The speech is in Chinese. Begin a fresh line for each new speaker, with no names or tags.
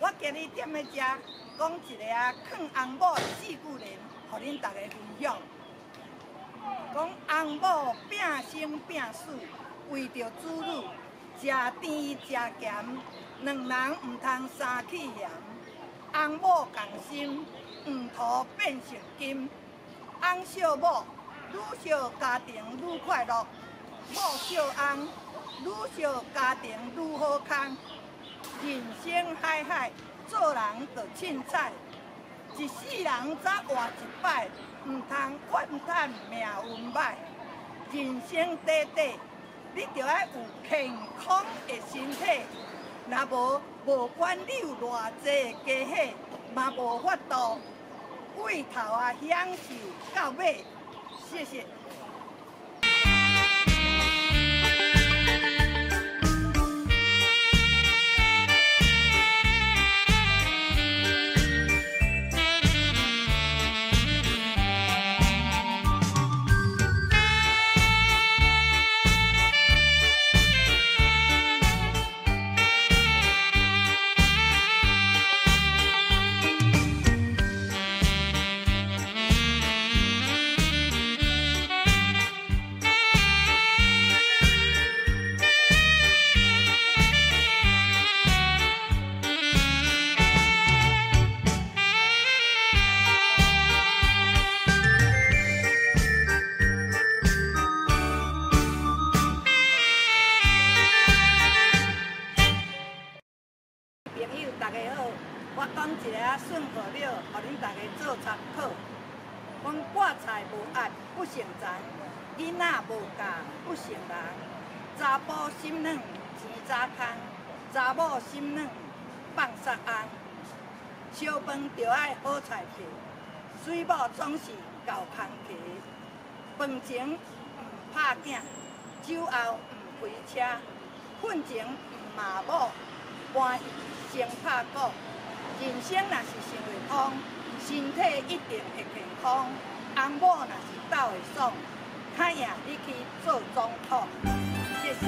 我今日踮咧遮讲一个劝翁某4句言，互恁大家分享。讲翁某拼生拼死，为着子女，食甜食咸，两人毋通三气盐。翁某共心，黄土变成金。翁惜某，愈惜家庭愈快乐；某惜翁，愈惜家庭愈好康。人生海海，做人着凊彩。一世人才活一摆，毋通怨叹命运歹。人生短短，你着爱有健康的身体。若无管你有偌济的家伙，嘛无法度为头享受到尾。谢谢。大家好，我讲一个顺口溜，互恁大家做参考。讲挂菜无压不成才，囡仔无教不成人。查甫心软钱早空，查某心软放杀翁。烧饭着爱好菜客，水某总是搞空客。饭前毋拍囝，酒后毋开车。瞓前毋骂某，搬戏先拍鼓。人生若是想会通，身体一定会健康。翁某若是斗会爽，较赢你去做总统。谢谢。